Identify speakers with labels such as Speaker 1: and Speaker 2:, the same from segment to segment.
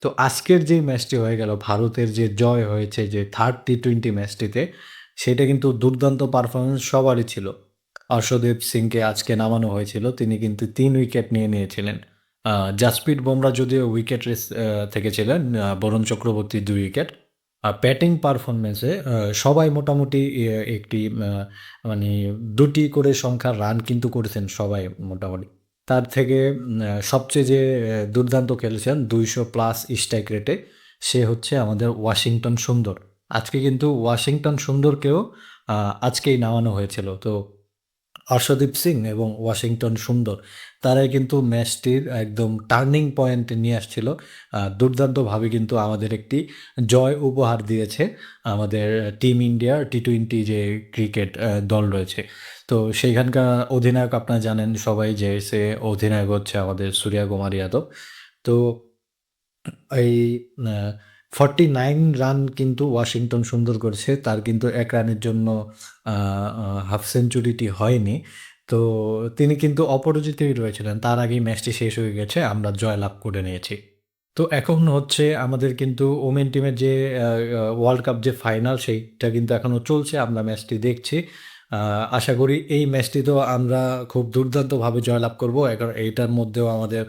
Speaker 1: তো আজকের যে ম্যাচটি হয়ে গেল, ভারতের যে জয় হয়েছে যে 3rd টি-20 ম্যাচটিতে, সেটা কিন্তু দুর্দান্ত পারফরম্যান্স সবারই ছিল। অর্শদীপ সিংকে আজকে নামানো হয়েছিল। তিনি কিন্তু ৩ উইকেট নিয়ে নিয়েছিলেন। আ জাসপ্রীত বুমরা যদিও উইকেট রেস থেকে ছিলেন, বরুণ চক্রবর্তী ২ উইকেট। ব্যাটিং পারফরম্যান্সে সবাই মোটামুটি একটি মানে ২ টি করে সংখ্যার রান কিন্তু করেছেন সবাই মোটামুটি। তার থেকে সবচেয়ে যে দুর্দান্ত খেলেছেন ২০০+ স্ট্রাইক রেটে, সে হচ্ছে আমাদের ওয়াশিংটন সুন্দর। আজকে কিন্তু ওয়াশিংটন সুন্দরকেও আ আজকেই নামানো হয়েছিল। তো অর্শদীপ সিং এবং ওয়াশিংটন সুন্দর তারাই কিন্তু ম্যাচটির একদম টার্নিং পয়েন্টে নিয়ে আসছিল। দুর্দান্তভাবে কিন্তু আমাদের একটি জয় উপহার দিয়েছে আমাদের টিম ইন্ডিয়ার টি-20 যে ক্রিকেট দল রয়েছে। তো সেইখানকার অধিনায়ক আপনারা জানেন সবাই যে সে অধিনায়ক হচ্ছে আমাদের সূর্যকুমার যাদব। তো এই আ 49 রান কিন্তু ওয়াশিংটন সুন্দর করেছে। তার কিন্তু ১ রানের জন্য আ আ হাফ সেঞ্চুরিটি হয়নি। তো তিনি কিন্তু অপরাজিতই রয়েছিলেন। তার আগেই ম্যাচটি শেষ হয়ে গেছে। আমরা জয়লাভ করে নিয়েছি। তো এখন হচ্ছে আমাদের কিন্তু ওমেন টিমের যে আ আ ওয়ার্ল্ড কাপ যে ফাইনাল সেইটা কিন্তু এখনো চলছে। আমরা ম্যাচটি দেখছি। আ আশা করি এই ম্যাচটিতেও আমরা খুব দুর্দান্তভাবে জয়লাভ করব। এইটার মধ্যেও আমাদের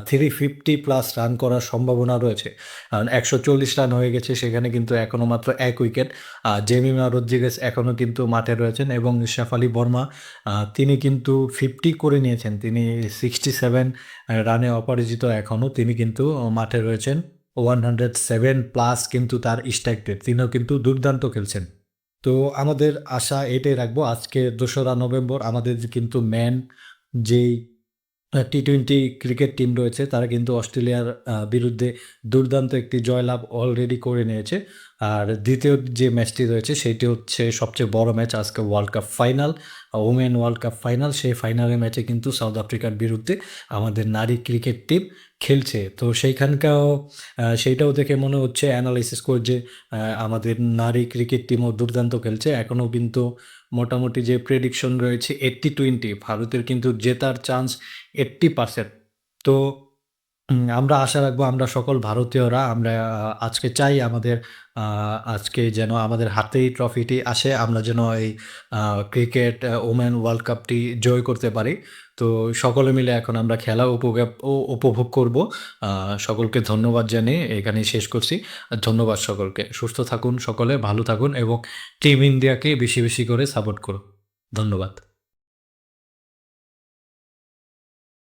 Speaker 1: 350+ রান করার সম্ভাবনা রয়েছে। কারণ ১৪০ রান হয়ে গেছে, সেখানে কিন্তু এখনো মাত্র ১ উইকেট। জেমিমা রদ্রিগেজ এখনো কিন্তু মাঠে রয়েছেন এবং শেফালি বর্মা তিনি কিন্তু 50 করে নিয়েছেন। তিনি 67 রানে অপরাজিত এখনো। তিনি কিন্তু মাঠে রয়েছেন। 107+ কিন্তু তার স্ট্রাইক রেট। তিনিও কিন্তু দুর্দান্ত খেলছেন। তো আমাদের আশা এটাই রাখবো, আজকে ২রা নভেম্বর আমাদের কিন্তু যেই টি-20 ক্রিকেট টিম রয়েছে তারা কিন্তু অস্ট্রেলিয়ার বিরুদ্ধে দুর্দান্ত একটি জয়লাভ অলরেডি করে নিয়েছে। আর দ্বিতীয় যে ম্যাচটি রয়েছে সেটি হচ্ছে সবচেয়ে বড় ম্যাচ, আজকে world cup final, women world cup final. সেই ফাইনালের ম্যাচে কিন্তু সাউথ আফ্রিকার বিরুদ্ধে আমাদের নারী ক্রিকেট টিম খেলছে। তো সেইটাও দেখে মনে হচ্ছে এনালাইসিস করে যে আমাদের নারী ক্রিকেট টিমও দুর্দান্ত খেলছে। এখনো কিন্তু মোটামুটি যে প্রেডিকশন রয়েছে 80-20 ভারতের কিন্তু জেতার চান্স 80%। তো আমরা আশা রাখবো, আমরা সকল ভারতীয়রা আমরা আজকে চাই আমাদের আ আজকে যেন আমাদের হাতেই ট্রফিটি আসে। আমরা যেন এই আ ক্রিকেট ওমেন ওয়ার্ল্ড কাপটি জয় করতে পারি। তো সকলে মিলে এখন আমরা খেলা উপভোগ করব। আ সকলকে ধন্যবাদ জানিয়ে এখানেই শেষ করছি। ধন্যবাদ সকলকে। সুস্থ থাকুন সকলে, ভালো থাকুন এবং টিম ইন্ডিয়াকে বেশি, বেশি করে সাপোর্ট করুন। ধন্যবাদ।